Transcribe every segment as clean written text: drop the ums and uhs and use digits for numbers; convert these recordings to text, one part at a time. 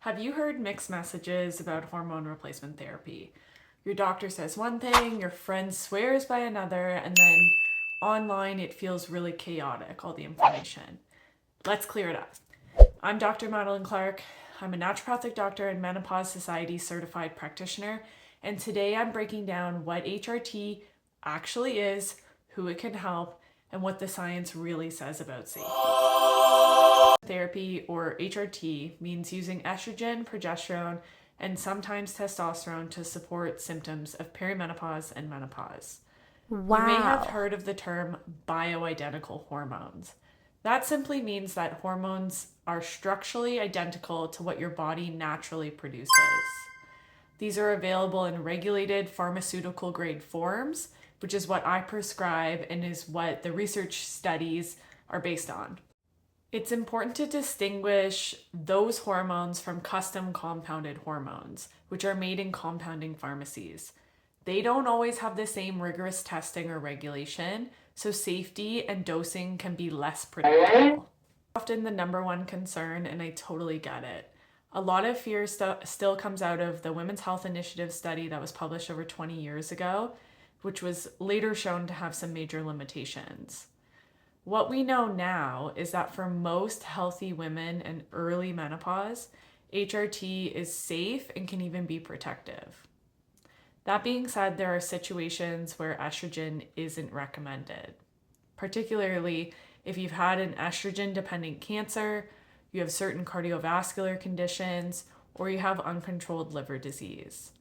Have you heard mixed messages about hormone replacement therapy? Your doctor says one thing, your friend swears by another, and then online it feels really chaotic, all the information. Let's clear it up. I'm Dr. Madeleine Clark. I'm a naturopathic doctor and Menopause Society Certified Practitioner, and today I'm breaking down what HRT actually is, who it can help, and what the science really says about safety. Therapy, or HRT, means using estrogen, progesterone, and sometimes testosterone to support symptoms of perimenopause and menopause. Wow. You may have heard of the term bioidentical hormones. That simply means that hormones are structurally identical to what your body naturally produces. These are available in regulated pharmaceutical grade forms, which is what I prescribe and is what the research studies are based on. It's important to distinguish those hormones from custom compounded hormones, which are made in compounding pharmacies. They don't always have the same rigorous testing or regulation, so safety and dosing can be less predictable. Often the number one concern, and I totally get it. A lot of fear still comes out of the Women's Health Initiative study that was published over 20 years ago, which was later shown to have some major limitations. What we know now is that for most healthy women in early menopause, HRT is safe and can even be protective. That being said, there are situations where estrogen isn't recommended, particularly if you've had an estrogen-dependent cancer, you have certain cardiovascular conditions, or you have uncontrolled liver disease.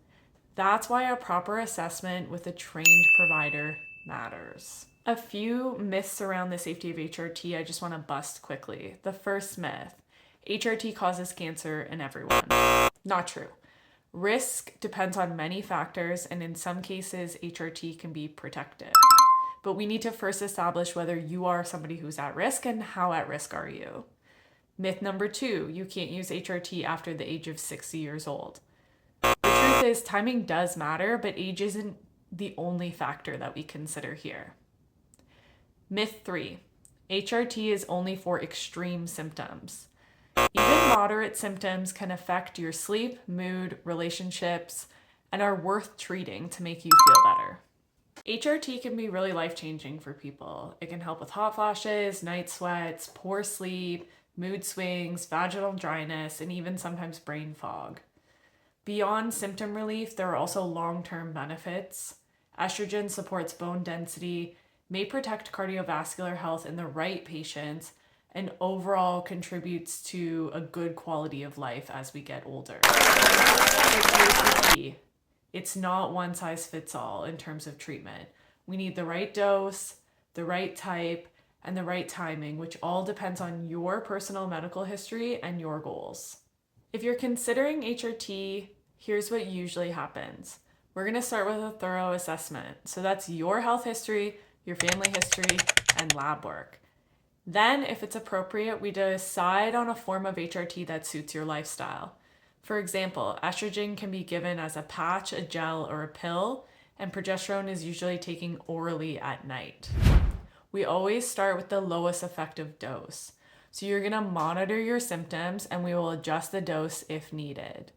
That's why a proper assessment with a trained provider matters. A few myths around the safety of HRT I just want to bust quickly. The first myth: HRT causes cancer in everyone. Not true. Risk depends on many factors, and in some cases, HRT can be protective. But we need to first establish whether you are somebody who's at risk and how at risk are you. Myth number 2, you can't use HRT after the age of 60 years old. The truth is, timing does matter, but age isn't the only factor that we consider here. Myth 3, HRT is only for extreme symptoms. Even moderate symptoms can affect your sleep, mood, relationships, and are worth treating to make you feel better. HRT can be really life-changing for people. It can help with hot flashes, night sweats, poor sleep, mood swings, vaginal dryness, and even sometimes brain fog. Beyond symptom relief, there are also long-term benefits. Estrogen supports bone density, may protect cardiovascular health in the right patients, and overall contributes to a good quality of life as we get older. But here's the key: it's not one size fits all in terms of treatment. We need the right dose, the right type, and the right timing, which all depends on your personal medical history and your goals. If you're considering HRT, here's what usually happens. We're going to start with a thorough assessment. So that's your health history, your family history, and lab work. Then, if it's appropriate, we decide on a form of HRT that suits your lifestyle. For example, estrogen can be given as a patch, a gel, or a pill, and progesterone is usually taken orally at night. We always start with the lowest effective dose. So you're going to monitor your symptoms and we will adjust the dose if needed.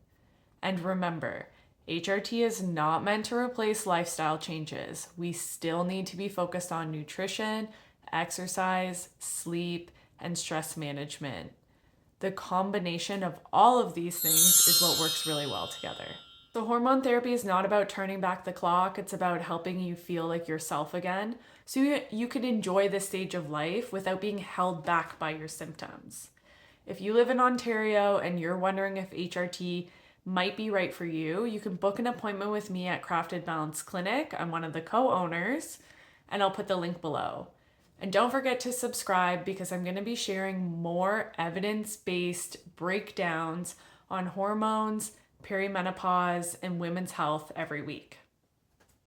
And remember, HRT is not meant to replace lifestyle changes. We still need to be focused on nutrition, exercise, sleep, and stress management. The combination of all of these things is what works really well together. So hormone therapy is not about turning back the clock. It's about helping you feel like yourself again, so you can enjoy this stage of life without being held back by your symptoms. If you live in Ontario and you're wondering if HRT might be right for you, you can book an appointment with me at Crafted Balance Clinic. I'm one of the co-owners, and I'll put the link below. And don't forget to subscribe, because I'm going to be sharing more evidence-based breakdowns on hormones, perimenopause, and women's health every week.